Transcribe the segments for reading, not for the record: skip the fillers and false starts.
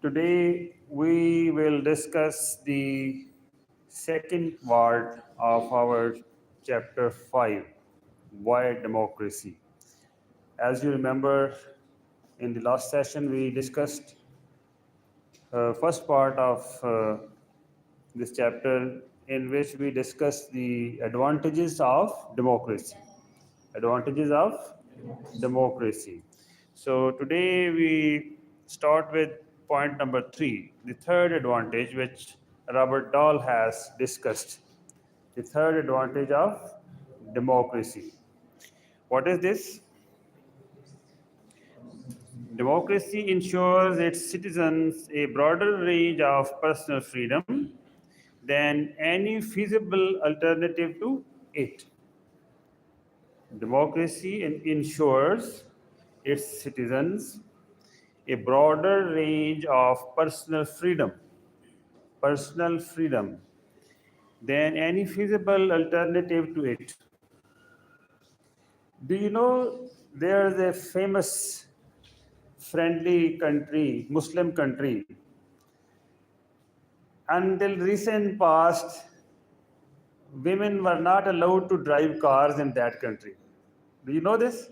Today we will discuss the second part of our chapter 5, Why Democracy. As you remember, in the last session we discussed first part of this chapter in which we discussed the advantages of democracy. Advantages of democracy. So today we start with point number 3, the third advantage which Robert Dahl has discussed. The third advantage of democracy. What is this? Democracy ensures its citizens a broader range of personal freedom than any feasible alternative to it. Democracy ensures its citizens a broader range of personal freedom than any feasible alternative to it. Do you know there is a famous friendly country, Muslim country? Until recent past, women were not allowed to drive cars in that country. Do you know this?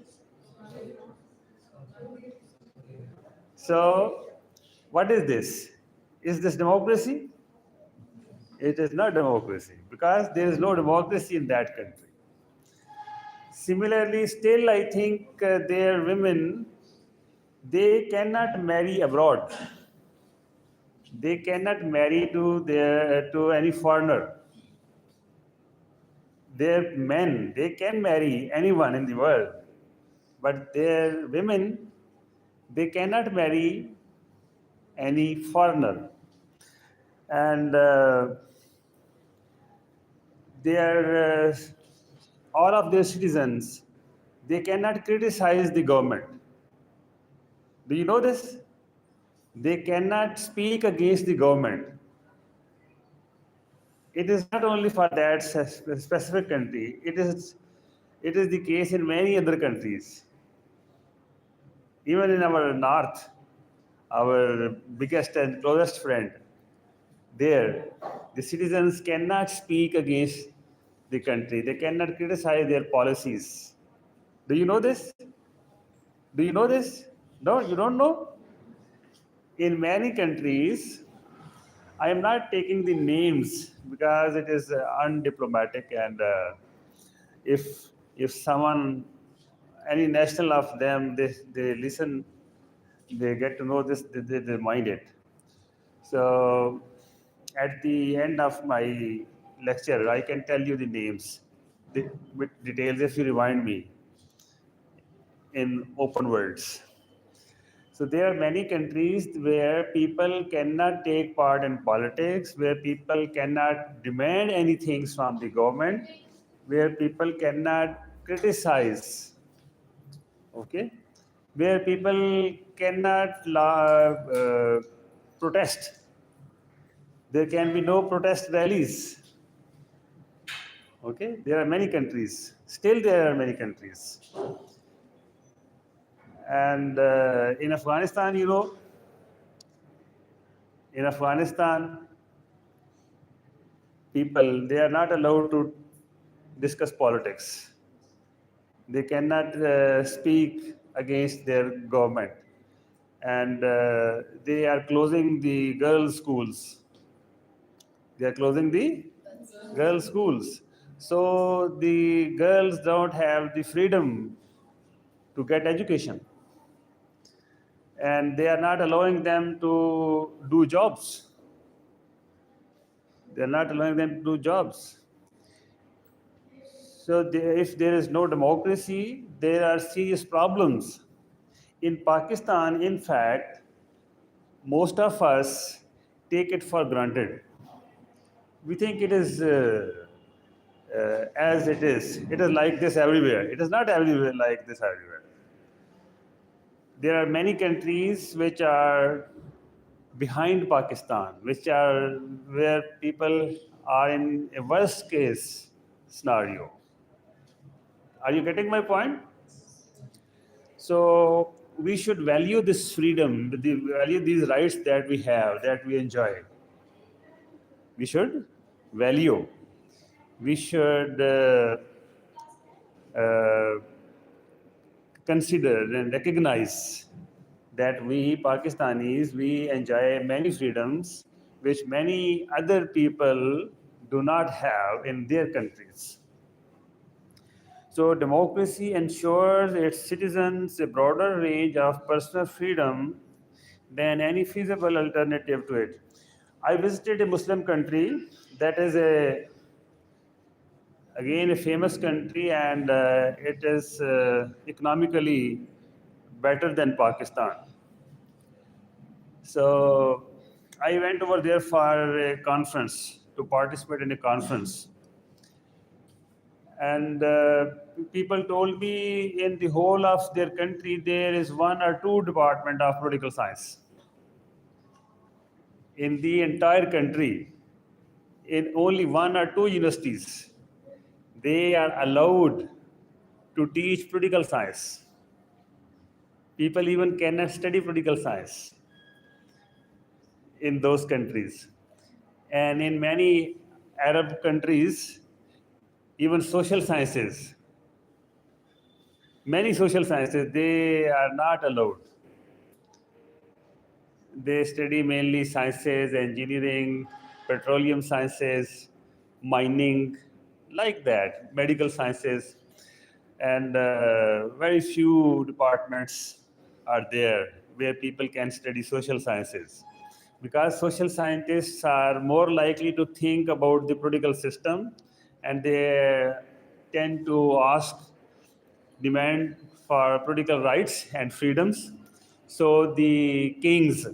So, what is this? Is this democracy? It is not democracy because there is no democracy in that country. Similarly, still I think their women, they cannot marry abroad. They cannot marry to any foreigner. Their men, they can marry anyone in the world, but their women, they cannot marry any foreigner. And their all of their citizens, they cannot criticize the government. Do you know this? They cannot speak against the government. It is not only for that specific country. It is the case in many other countries. Even in our north, our biggest and closest friend, there, the citizens cannot speak against the country. They cannot criticize their policies. Do you know this? Do you know this? No, you don't know? In many countries, I am not taking the names because it is undiplomatic, and if someone, any national of them, they listen, they get to know this, they mind it. So at the end of my lecture, I can tell you the names with details if you remind me in open words. So there are many countries where people cannot take part in politics, where people cannot demand anything from the government, where people cannot criticize, okay, where people cannot protest. There can be no protest rallies. Okay, there are many countries. Still, there are many countries. And in Afghanistan, in Afghanistan, people, they are not allowed to discuss politics. They cannot speak against their government, and they are closing the girls' schools. They are closing the girls' schools. So the girls don't have the freedom to get education, and they are not allowing them to do jobs. They are not allowing them to do jobs. So if there is no democracy, there are serious problems. In Pakistan, in fact, most of us take it for granted. We think it is as it is. It is like this everywhere. It is not everywhere like this everywhere. There are many countries which are behind Pakistan, which are where people are in a worst case scenario. Are you getting my point? So we should value this freedom, value these rights that we have, that we enjoy. We should value. We should consider and recognize that we Pakistanis, we enjoy many freedoms which many other people do not have in their countries. So democracy ensures its citizens a broader range of personal freedom than any feasible alternative to it. I visited a Muslim country that is again a famous country, and it is economically better than Pakistan. So I went over there for a conference to participate in a conference. And people told me in the whole of their country there is one or two department of political science. In the entire country, in only one or two universities, they are allowed to teach political science. People even cannot study political science in those countries. And in many Arab countries, even social sciences, many social sciences, they are not allowed. They study mainly sciences, engineering, petroleum sciences, mining, like that, medical sciences, and very few departments are there where people can study social sciences. Because social scientists are more likely to think about the political system, and they tend to ask, demand for political rights and freedoms. So the kings,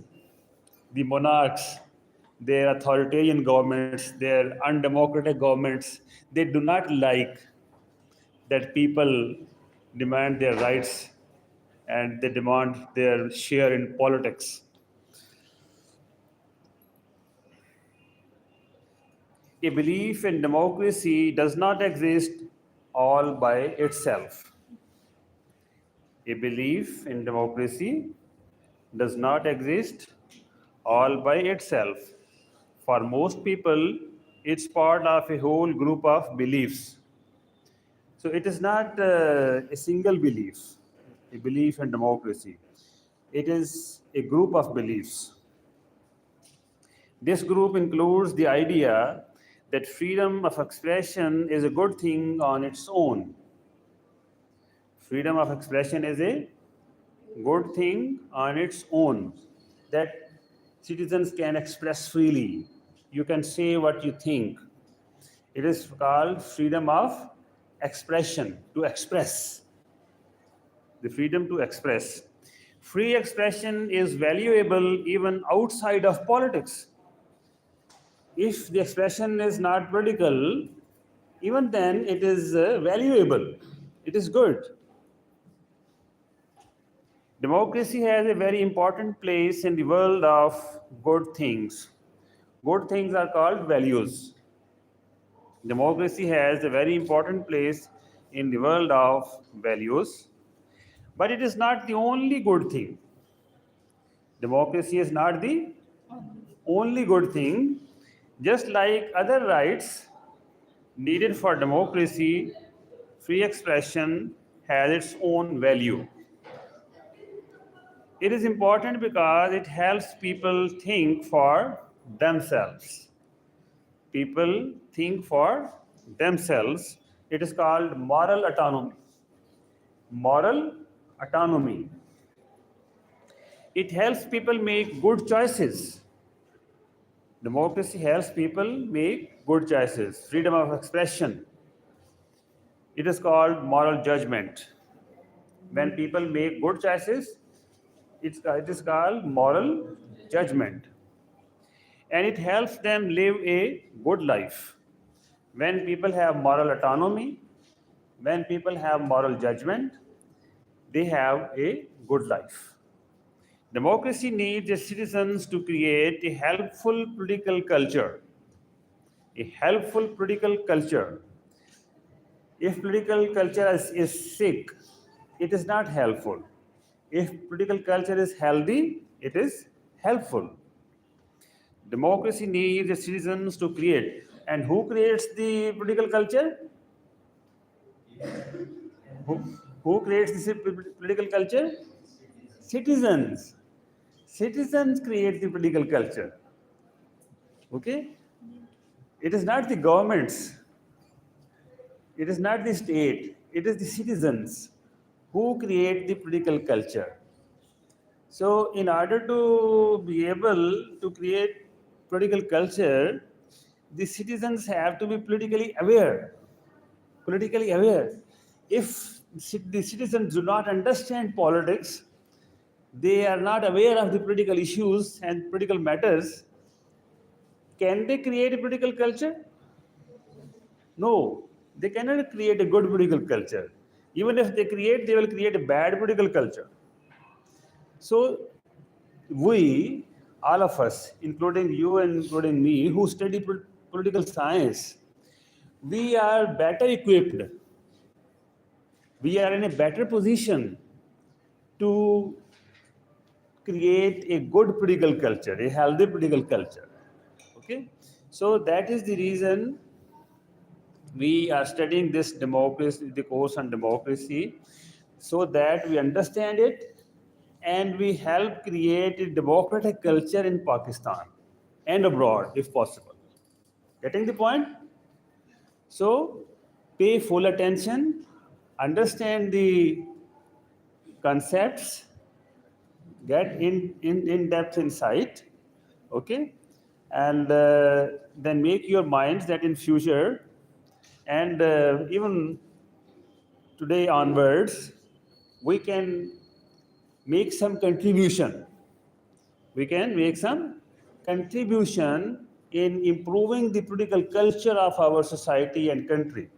the monarchs, their authoritarian governments, their undemocratic governments, they do not like that people demand their rights and they demand their share in politics. A belief in democracy does not exist all by itself. A belief in democracy does not exist all by itself. For most people, it's part of a whole group of beliefs. So it is not a single belief, a belief in democracy. It is a group of beliefs. This group includes the idea that freedom of expression is a good thing on its own. Freedom of expression is a good thing on its own, that citizens can express freely. You can say what you think. It is called freedom of expression, to express. The freedom to express. Free expression is valuable even outside of politics. If the expression is not political, even then it is valuable. It is good. Democracy has a very important place in the world of good things. Good things are called values. Democracy has a very important place in the world of values, but it is not the only good thing. Democracy is not the only good thing. Just like other rights needed for democracy, free expression has its own value. It is important because it helps people think for themselves. People think for themselves. It is called moral autonomy. Moral autonomy. It helps people make good choices. Democracy helps people make good choices. Freedom of expression. It is called moral judgment. When people make good choices, it is called moral judgment. And it helps them live a good life. When people have moral autonomy, when people have moral judgment, they have a good life. Democracy needs its citizens to create a helpful political culture. A helpful political culture. If political culture is sick, it is not helpful. If political culture is healthy, it is helpful. Democracy needs the citizens to create. And who creates the political culture? Who, who creates the political culture? Citizens. Citizens create the political culture. Okay? It is not the governments, it is not the state, it is the citizens who create the political culture. So, in order to be able to create political culture, the citizens have to be politically aware. Politically aware. If the citizens do not understand politics, they are not aware of the political issues and political matters, can they create a political culture? No, they cannot create a good political culture. Even if they create, they will create a bad political culture. So, we, all of us, including you and including me, who study political science, we are better equipped. We are in a better position to create a good political culture, a healthy political culture. Okay? So, that is the reason we are studying this democracy, the course on democracy, so that we understand it and we help create a democratic culture in Pakistan and abroad if possible. Getting the point? So, pay full attention, understand the concepts, get in depth insight, okay, and then make your minds that in future and even today onwards, we can make some contribution. We can make some contribution in improving the political culture of our society and country.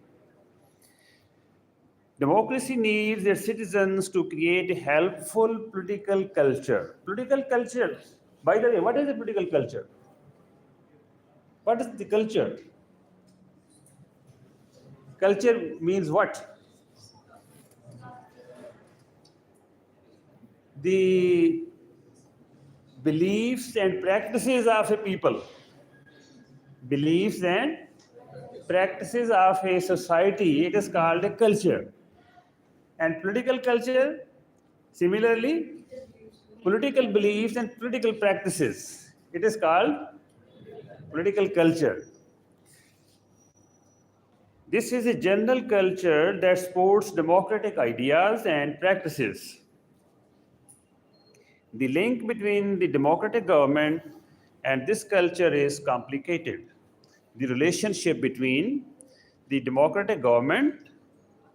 Democracy needs its citizens to create a helpful political culture. Political culture, by the way, what is a political culture? What is the culture? Culture means what? The beliefs and practices of a people. Beliefs and practices of a society, it is called a culture. And political culture, similarly, political beliefs and political practices, it is called political culture. This is a general culture that supports democratic ideas and practices. The link between the democratic government and this culture is complicated. The relationship between the democratic government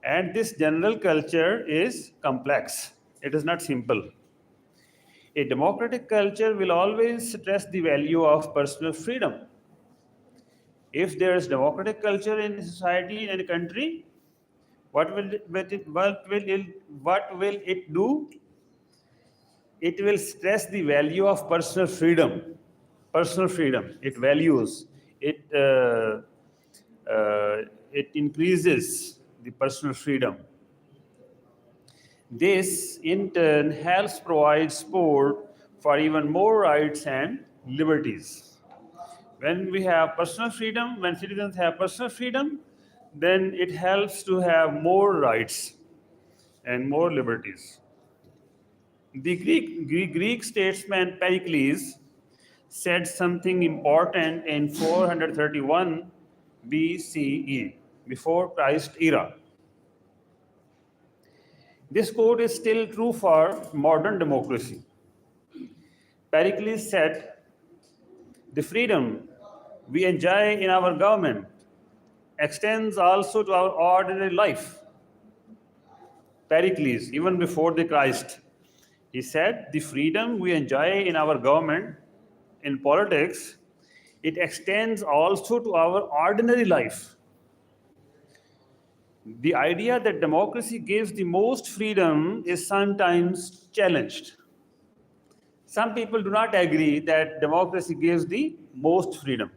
and this general culture is complex. It is not simple. A democratic culture will always stress the value of personal freedom. If there is democratic culture in society and a country, what will it do? It will stress the value of personal freedom. Personal freedom. It values. It increases the personal freedom. This, in turn, helps provide support for even more rights and liberties. When we have personal freedom, when citizens have personal freedom, then it helps to have more rights and more liberties. The Greek statesman Pericles said something important in 431 BCE, before Christ era. This quote is still true for modern democracy. Pericles said, "The freedom we enjoy in our government extends also to our ordinary life." Pericles, even before the Christ, he said, "The freedom we enjoy in our government, in politics, it extends also to our ordinary life." The idea that democracy gives the most freedom is sometimes challenged. Some people do not agree that democracy gives the most freedom.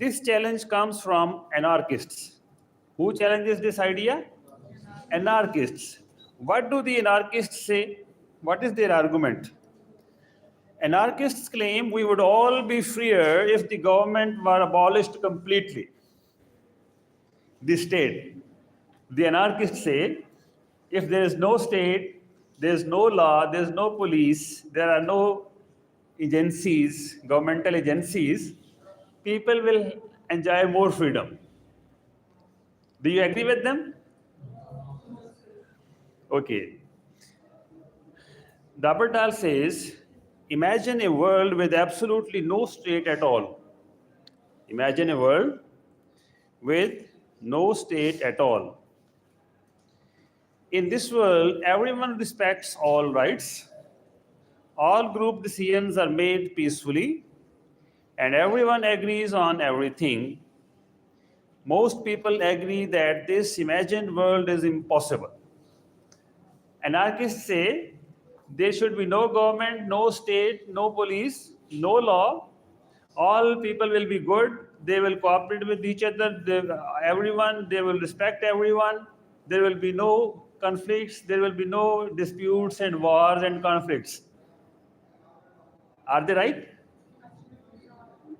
This challenge comes from anarchists. Who challenges this idea? Anarchists. What do the anarchists say? What is their argument? Anarchists claim we would all be freer if the government were abolished completely. The state. The anarchists say if there is no state, there is no law, there is no police, there are no agencies, governmental agencies, people will enjoy more freedom. Do you agree with them? Okay. Dabertal says, imagine a world with absolutely no state at all. Imagine a world with no state at all. In this world, everyone respects all rights. All group decisions are made peacefully, and everyone agrees on everything. Most people agree that this imagined world is impossible. Anarchists say there should be no government, no state, no police, no law. All people will be good. They will cooperate with each other. They will respect everyone. There will be no conflicts. There will be no disputes and wars and conflicts. Are they right?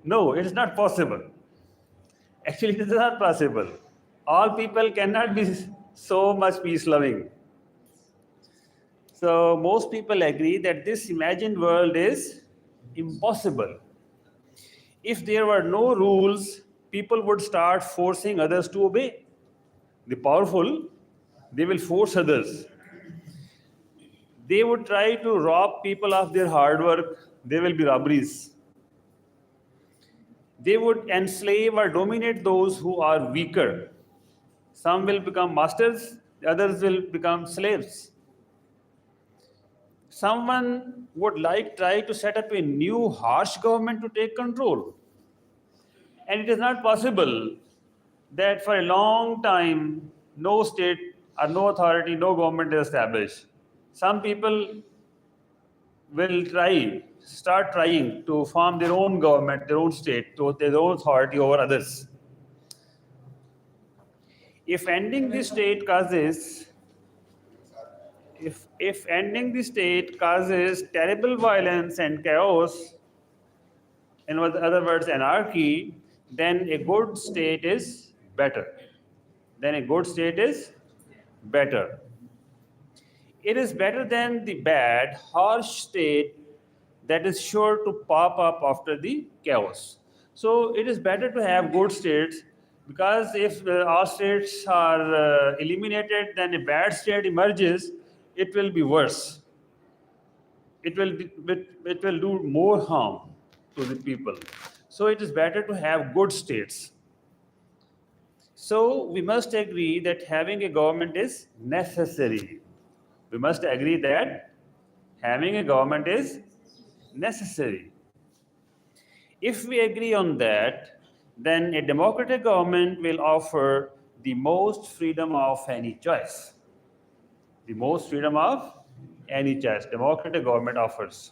No, it is not possible. Actually, it is not possible. All people cannot be so much peace-loving. So most people agree that this imagined world is impossible. If there were no rules, people would start forcing others to obey. The powerful, they will force others. They would try to rob people of their hard work. There will be robberies. They would enslave or dominate those who are weaker. Some will become masters, others will become slaves. Someone would try to set up a new harsh government to take control. And it is not possible that for a long time no state or no authority, no government is established. Some people will start trying to form their own government, their own state, to their own authority over others. If ending the state causes terrible violence and chaos, in other words, anarchy, then a good state is better. It is better than the bad, harsh state that is sure to pop up after the chaos. So it is better to have good states, because if all states are eliminated, then a bad state emerges, it will be worse. It will do more harm to the people. So it is better to have good states. So we must agree that having a government is necessary. We must agree that having a government is necessary. If we agree on that, then a democratic government will offer the most freedom of any choice. The most freedom of any choice democratic government offers.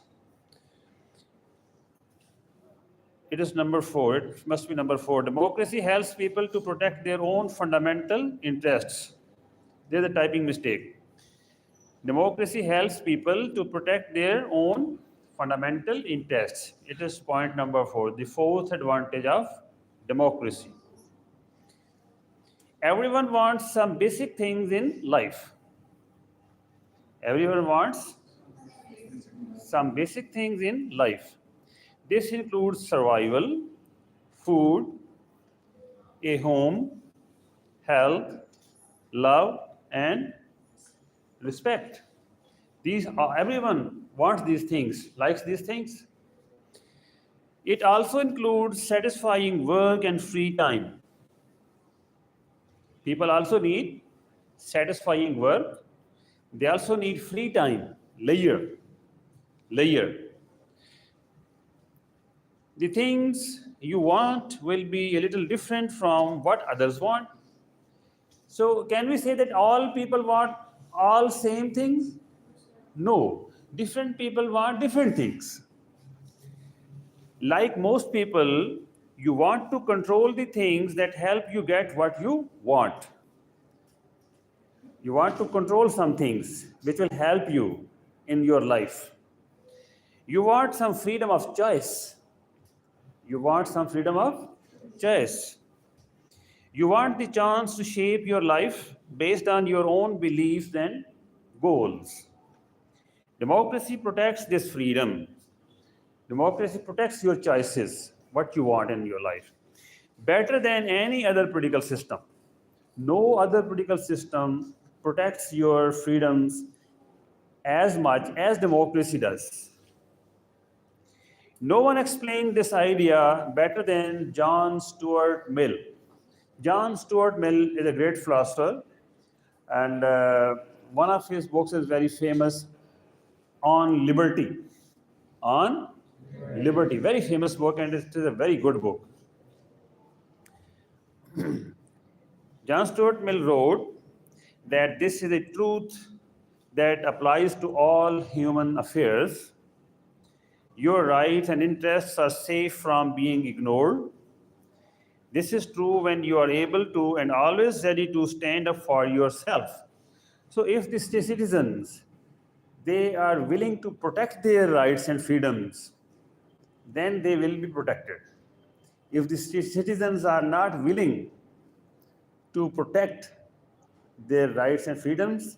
It is number 4. It must be number 4. Democracy helps people to protect their own fundamental interests. There's a typing mistake. Democracy helps people to protect their own fundamental interests. It is point number 4, the fourth advantage of democracy. Everyone wants some basic things in life. Everyone wants some basic things in life. This includes survival, food, a home, health, love, and respect. Everyone wants these things, likes these things. It also includes satisfying work and free time. People also need satisfying work. They also need free time, leisure. The things you want will be a little different from what others want. So can we say that all people want all same things? No. Different people want different things. Like most people, you want to control the things that help you get what you want. You want to control some things which will help you in your life? You want some freedom of choice. You want some freedom of choice. You want the chance to shape your life based on your own beliefs and goals. Democracy protects this freedom. Democracy protects your choices, what you want in your life, better than any other political system. No other political system protects your freedoms as much as democracy does. No one explained this idea better than John Stuart Mill. John Stuart Mill is a great philosopher, and one of his books is very famous, On Liberty. On Liberty, very famous book, and it is a very good book. John Stuart Mill wrote that this is a truth that applies to all human affairs. Your rights and interests are safe from being ignored. This is true when you are able to and always ready to stand up for yourself. So if the citizens, they are willing to protect their rights and freedoms, then they will be protected. If the citizens are not willing to protect their rights and freedoms,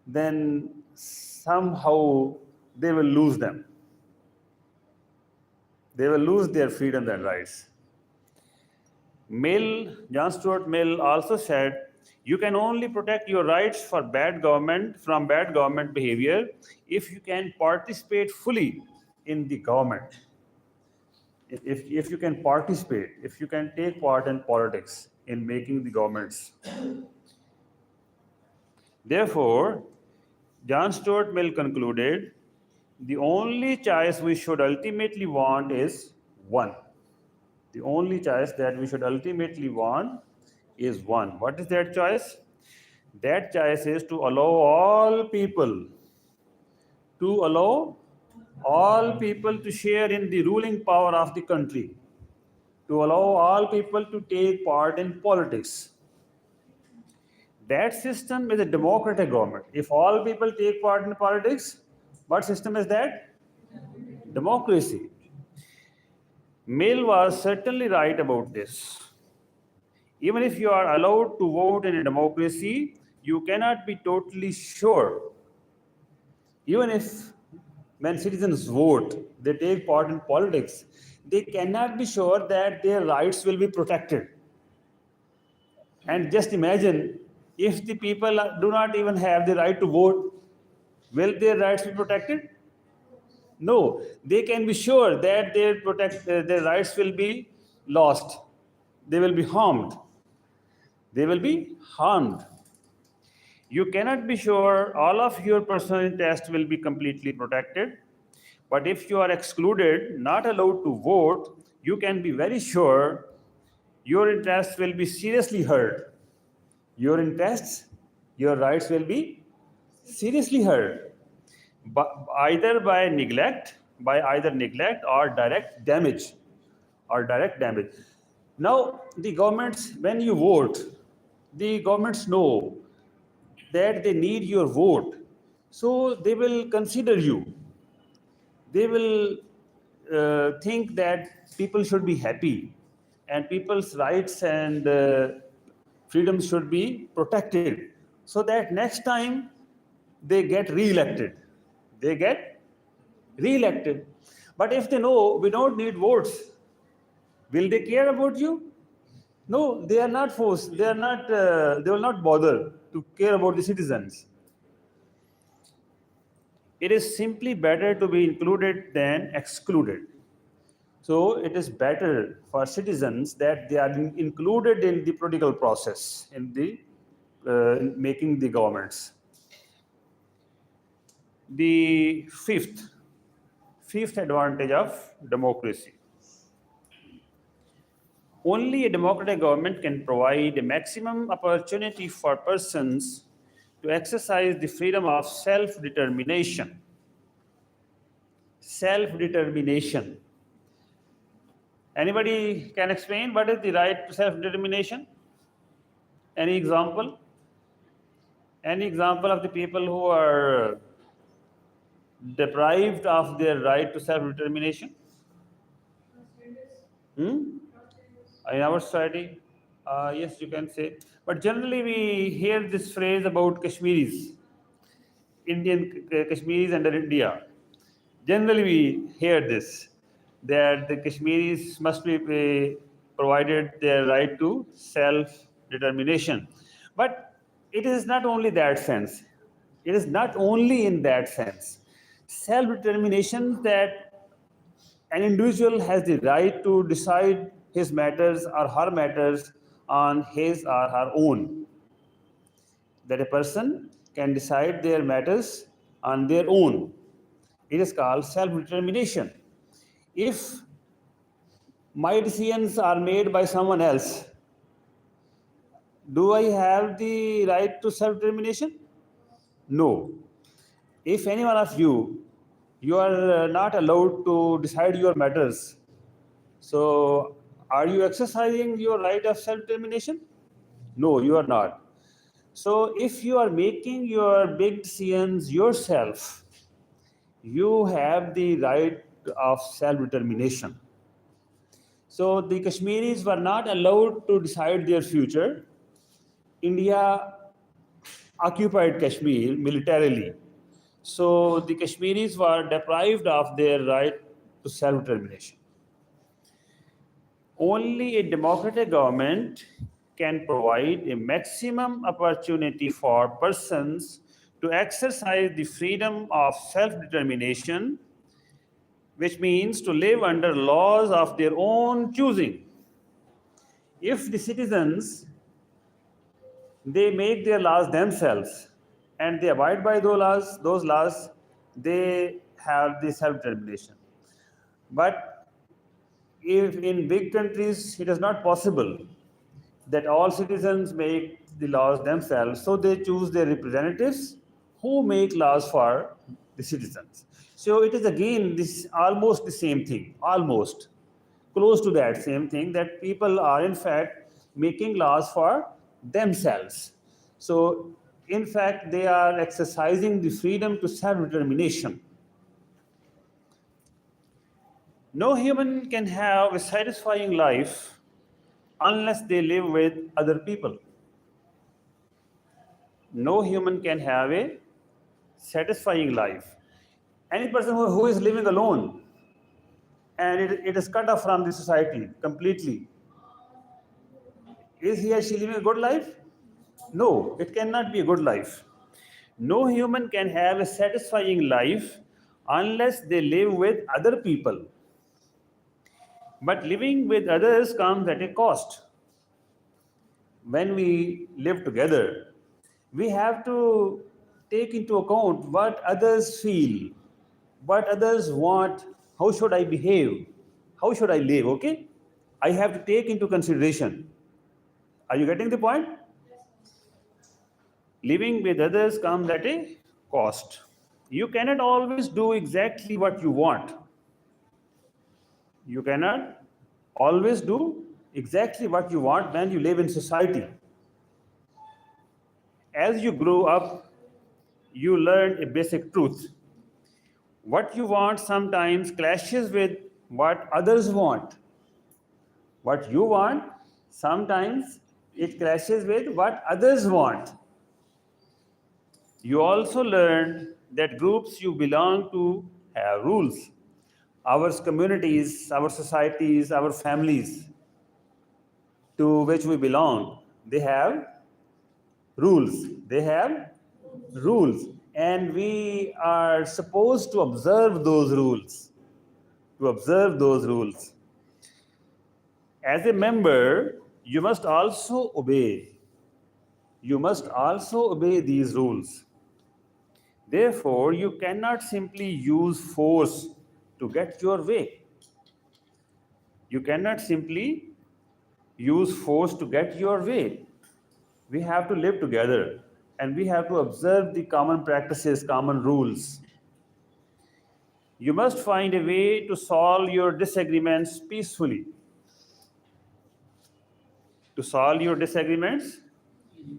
then somehow they will lose them. They will lose their freedoms and rights. John Stuart Mill also said, you can only protect your rights from bad government behavior if you can participate fully in the government. If you can participate, if you can take part in politics in making the governments. Therefore, John Stuart Mill concluded, the only choice we should ultimately want is one. The only choice that we should ultimately want is one. What is that choice? That choice is to allow all people to share in the ruling power of the country, to allow all people to take part in politics. That system is a democratic government. If all people take part in politics, what system is that? Democracy. Mill was certainly right about this. Even if you are allowed to vote in a democracy, you cannot be totally sure. Even if when citizens vote, they take part in politics, they cannot be sure that their rights will be protected. And just imagine, if the people do not even have the right to vote, will their rights be protected? No, they can be sure that their rights will be lost. They will be harmed. They will be harmed. You cannot be sure all of your personal interests will be completely protected. But if you are excluded, not allowed to vote, you can be very sure your interests will be seriously hurt. Your interests, your rights will be seriously hurt. But either by neglect or direct damage. Now, the governments, when you vote, the governments know that they need your vote. So they will consider you. They will think that people should be happy and people's rights and freedoms should be protected, so that next time they get re-elected. They get re-elected. But if they know we don't need votes, will they care about you? No, they are not forced. They are not. They will not bother to care about the citizens. It is simply better to be included than excluded. So it is better for citizens that they are included in the political process, in the in making the governments. The fifth advantage of democracy. Only a democratic government can provide a maximum opportunity for persons to exercise the freedom of self-determination. Self-determination. Anybody can explain what is the right to self-determination? Any example? Any example of the people who are deprived of their right to self-determination? In our society, yes, you can say. But generally, we hear this phrase about Kashmiris, Indian Kashmiris under India. Generally, we hear this that the Kashmiris must be provided their right to self-determination. But it is not only that sense. It is not only in that sense. Self-determination that an individual has the right to decide his matters or her matters on his or her own. That a person can decide their matters on their own. It is called self-determination. If my decisions are made by someone else, do I have the right to self-determination? No. If any one of you, you are not allowed to decide your matters, so are you exercising your right of self-determination? No, you are not. So if you are making your big decisions yourself, you have the right of self-determination. So the Kashmiris were not allowed to decide their future. India occupied Kashmir militarily. So the Kashmiris were deprived of their right to self-determination. Only a democratic government can provide a maximum opportunity for persons to exercise the freedom of self-determination, which means to live under laws of their own choosing. If the citizens, they make their laws themselves and they abide by those laws, they have the self-determination. But if in big countries it is not possible that all citizens make the laws themselves, so they choose their representatives who make laws for the citizens. So it is again this almost the same thing, almost close to that same thing, that people are in fact making laws for themselves. So in fact they are exercising the freedom to self-determination. No human can have a satisfying life unless they live with other people. No human can have a satisfying life. Any person who is living alone and it is cut off from the society completely, is he or she living a good life? No, it cannot be a good life. No human can have a satisfying life unless they live with other people. But living with others comes at a cost. When we live together, we have to take into account what others feel, what others want, how should I behave, how should I live, okay? I have to take into consideration. Are you getting the point? Living with others comes at a cost. You cannot always do exactly what you want. You cannot always do exactly what you want when you live in society. As you grow up, you learn a basic truth. What you want sometimes clashes with what others want. What you want, sometimes it clashes with what others want. You also learn that groups you belong to have rules. Our communities, our societies, our families to which we belong, they have rules. They have rules. And we are supposed to observe those rules. To observe those rules. As a member, you must also obey. You must also obey these rules. Therefore, you cannot simply use force to get your way. You cannot simply use force to get your way. We have to live together and we have to observe the common practices, common rules. You must find a way to solve your disagreements peacefully. To solve your disagreements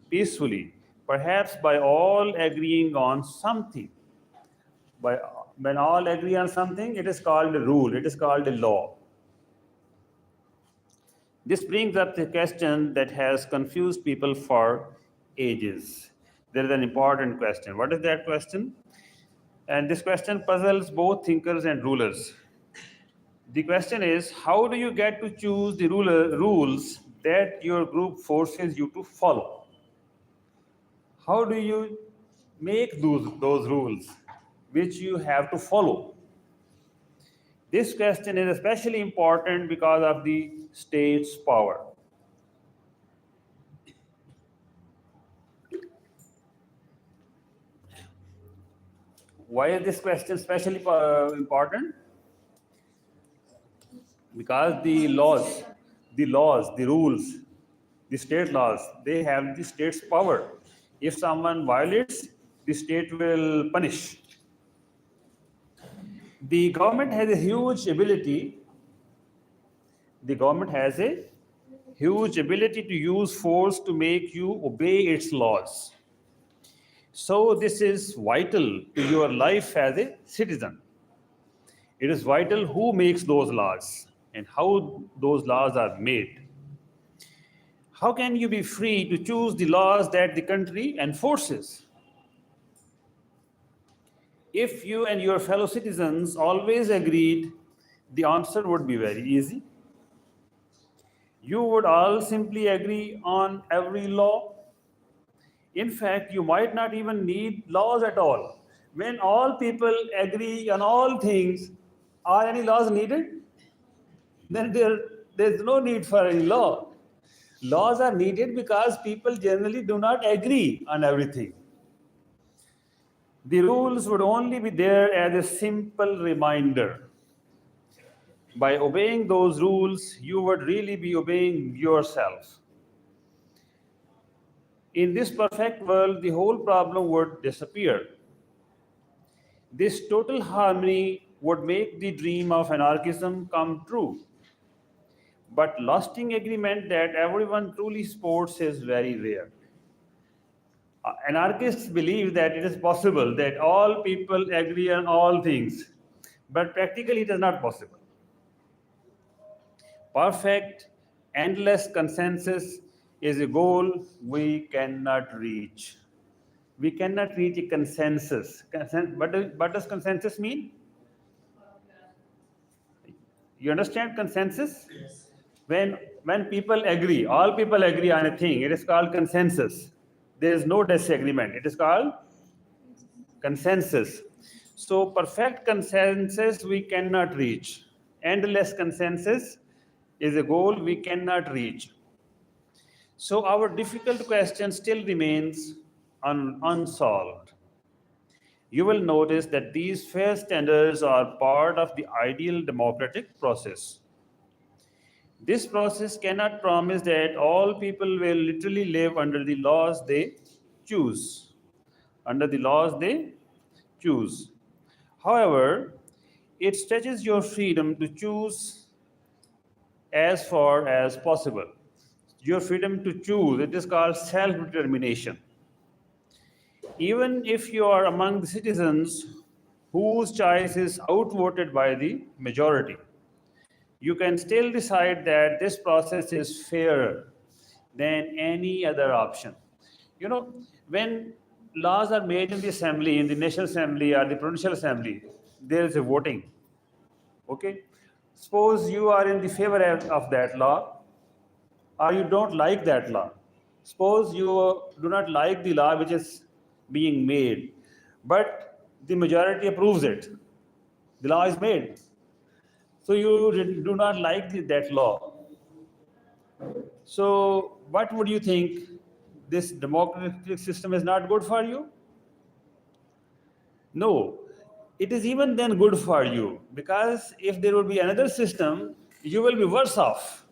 peacefully, perhaps by all agreeing on something. By When all agree on something, it is called a rule, it is called a law. This brings up the question that has confused people for ages. There is an important question. What is that question? And this question puzzles both thinkers and rulers. The question is, how do you get to choose the rules that your group forces you to follow? How do you make those rules which you have to follow? This question is especially important because of the state's power. Why is this question especially important? Because the laws, the rules, the state laws, they have the state's power. If someone violates, the state will punish. The government has a huge ability. The government has a huge ability to use force to make you obey its laws. So this is vital to your life as a citizen. It is vital who makes those laws and how those laws are made. How can you be free to choose the laws that the country enforces? If you and your fellow citizens always agreed, the answer would be very easy. You would all simply agree on every law. In fact, you might not even need laws at all. When all people agree on all things, are any laws needed? Then there's no need for any law. Laws are needed because people generally do not agree on everything. The rules would only be there as a simple reminder. By obeying those rules, you would really be obeying yourself. In this perfect world, the whole problem would disappear. This total harmony would make the dream of anarchism come true. But lasting agreement that everyone truly supports is very rare. Anarchists believe that it is possible that all people agree on all things, but practically it is not possible. Perfect, endless consensus is a goal we cannot reach. We cannot reach a consensus. What does consensus mean? You understand consensus? Yes. When people agree, all people agree on a thing, it is called consensus. There is no disagreement. It is called consensus. So perfect consensus we cannot reach. Endless consensus is a goal we cannot reach. So our difficult question still remains unsolved. You will notice that these fair standards are part of the ideal democratic process. This process cannot promise that all people will literally live under the laws they choose. Under the laws they choose. However, it stretches your freedom to choose as far as possible. Your freedom to choose, it is called self determination. Even if you are among the citizens whose choice is outvoted by the majority, you can still decide that this process is fairer than any other option. You know, when laws are made in the assembly, in the national assembly or the provincial assembly, there is a voting. Okay? Suppose you are in the favor of that law or you don't like that law. Suppose you do not like the law which is being made, but the majority approves it. The law is made. So you do not like that law. So what would you think? This democratic system is not good for you? No, it is even then good for you because if there will be another system, you will be worse off.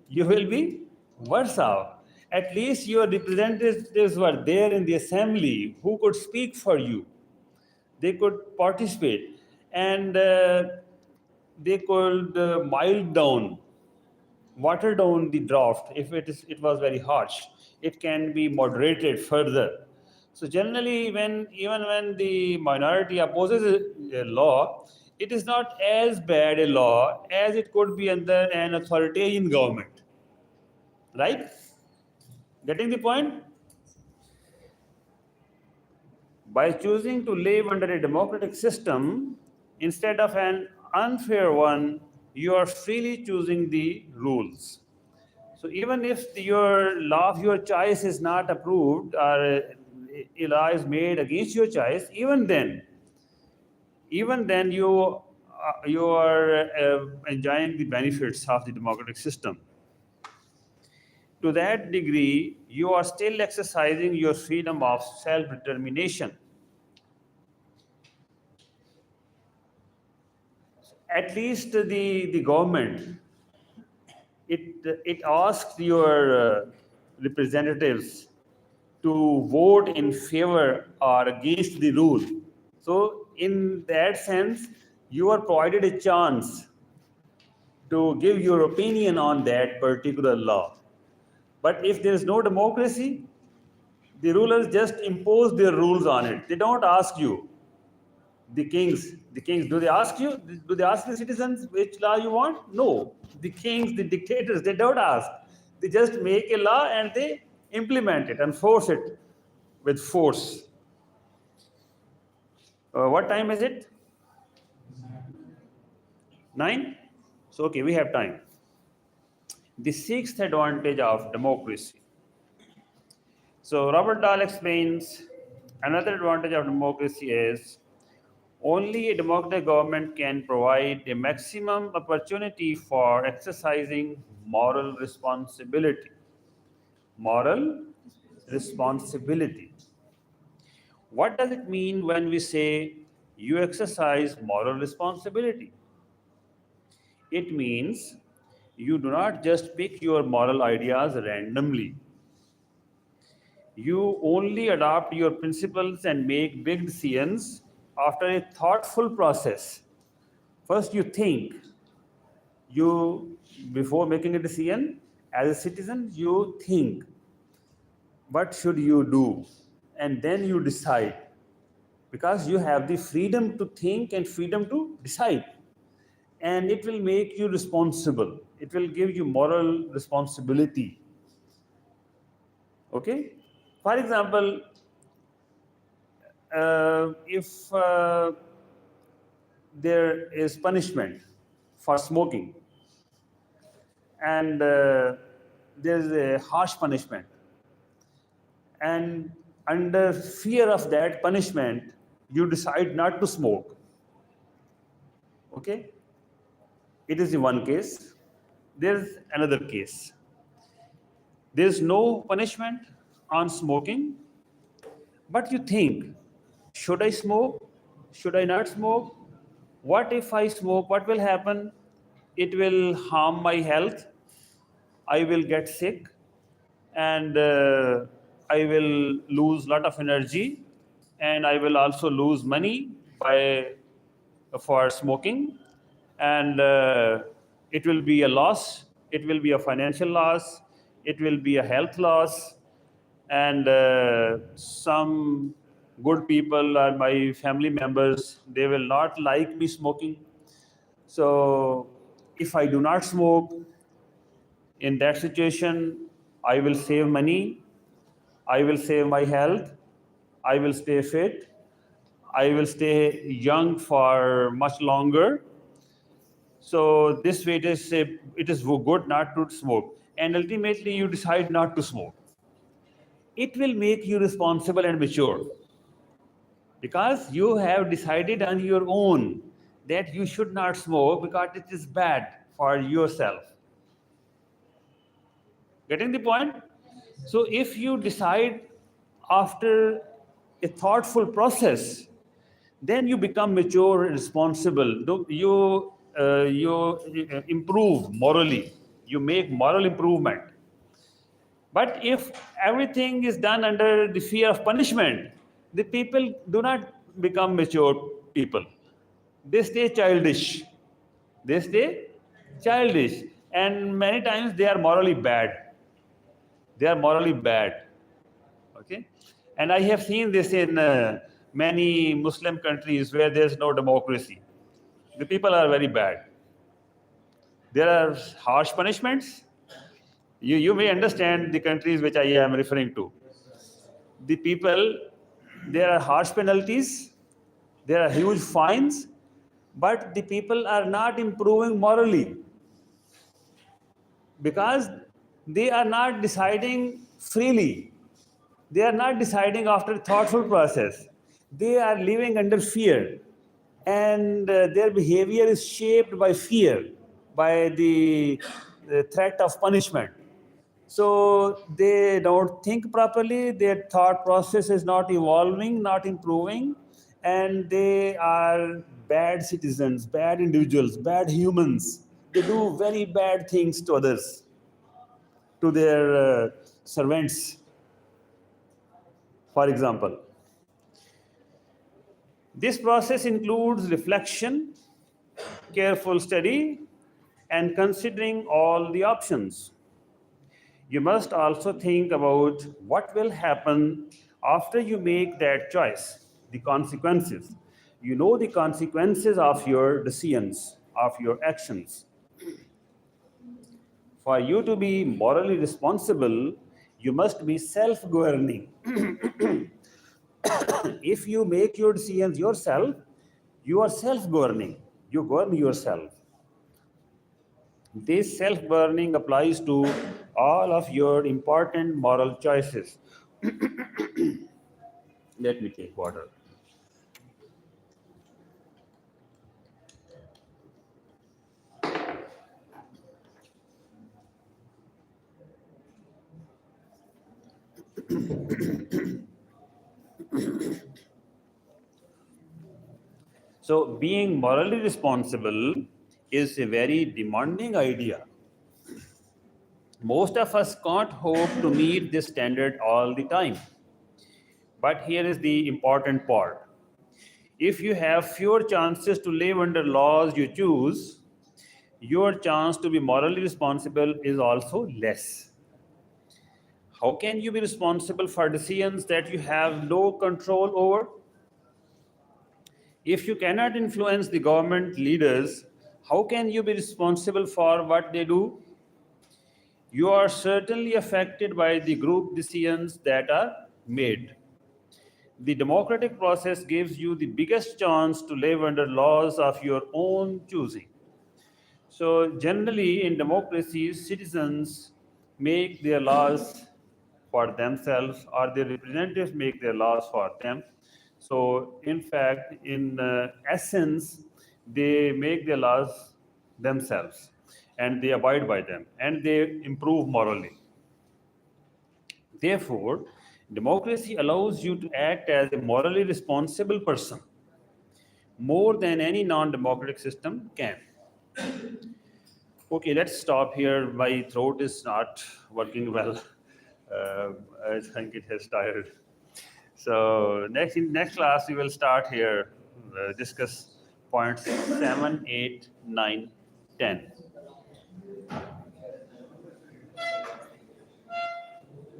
You will be worse off. At least your representatives were there in the assembly who could speak for you. They could participate and they could mild down, water down the draft if it was very harsh. It can be moderated further. So generally, even when the minority opposes a law, it is not as bad a law as it could be under an authoritarian government. Right? Getting the point? By choosing to live under a democratic system instead of an unfair one, you are freely choosing the rules. So even if your law of your choice is not approved or a law is made against your choice, even then you are enjoying the benefits of the democratic system. To that degree, you are still exercising your freedom of self-determination. At least the government, it asks your representatives to vote in favor or against the rule. So in that sense, you are provided a chance to give your opinion on that particular law. But if there is no democracy, the rulers just impose their rules on it. They don't ask you. The kings, do they ask you? Do they ask the citizens which law you want? No. The kings, the dictators, they don't ask. They just make a law and they implement it and force it with force. What time is it? 9? So, okay, we have time. The sixth advantage of democracy. So, Robert Dahl explains another advantage of democracy is only a democratic government can provide a maximum opportunity for exercising moral responsibility. Moral responsibility. What does it mean when we say you exercise moral responsibility? It means you do not just pick your moral ideas randomly. You only adopt your principles and make big decisions after a thoughtful process. First, you think. Before making a decision, as a citizen, you think, what should you do? And then you decide. Because you have the freedom to think and freedom to decide. And it will make you responsible. It will give you moral responsibility. Okay? For example, if there is punishment for smoking and there is a harsh punishment, and under fear of that punishment, you decide not to smoke. Okay? It is the one case. There's another case. There's no punishment on smoking, but you think, should I smoke? Should I not smoke? What if I smoke? What will happen? It will harm my health. I will get sick and I will lose a lot of energy and I will also lose money for smoking, and it will be a loss. It will be a financial loss. It will be a health loss, and some good people or my family members, they will not like me smoking. So if I do not smoke, in that situation, I will save money, I will save my health, I will stay fit, I will stay young for much longer. So this way it is good not to smoke. And ultimately you decide not to smoke. It will make you responsible and mature. Because you have decided on your own that you should not smoke because it is bad for yourself. Getting the point? So if you decide after a thoughtful process, then you become mature and responsible. You improve morally. You make moral improvement. But if everything is done under the fear of punishment, the people do not become mature people. They stay childish. They stay childish. And many times they are morally bad. They are morally bad. Okay? And I have seen this in many Muslim countries where there's no democracy. The people are very bad. There are harsh punishments. You may understand the countries which I am referring to. The people, there are harsh penalties, there are huge fines, but the people are not improving morally because they are not deciding freely. They are not deciding after a thoughtful process. They are living under fear, and their behavior is shaped by fear, by the threat of punishment. So they don't think properly, their thought process is not evolving, not improving, and they are bad citizens, bad individuals, bad humans. They do very bad things to others, to their servants, for example. This process includes reflection, careful study, and considering all the options. You must also think about what will happen after you make that choice, the consequences. You know the consequences of your decisions, of your actions. For you to be morally responsible, you must be self governing. If you make your decisions yourself, you are self governing. You govern yourself. This self governing applies to all of your important moral choices. Let me take water. So, being morally responsible is a very demanding idea. Most of us can't hope to meet this standard all the time. But here is the important part. If you have fewer chances to live under laws you choose, your chance to be morally responsible is also less. How can you be responsible for decisions that you have no control over? If you cannot influence the government leaders, how can you be responsible for what they do? You are certainly affected by the group decisions that are made. The democratic process gives you the biggest chance to live under laws of your own choosing. So, generally, in democracies, citizens make their laws for themselves, or their representatives make their laws for them. So, in fact, in essence, they make their laws themselves and they abide by them and they improve morally. Therefore, democracy allows you to act as a morally responsible person more than any non democratic system can. Okay, let's stop here. My throat is not working well. I think it has tired. So in next class we will start here, discuss points 7, 8, 9, 10.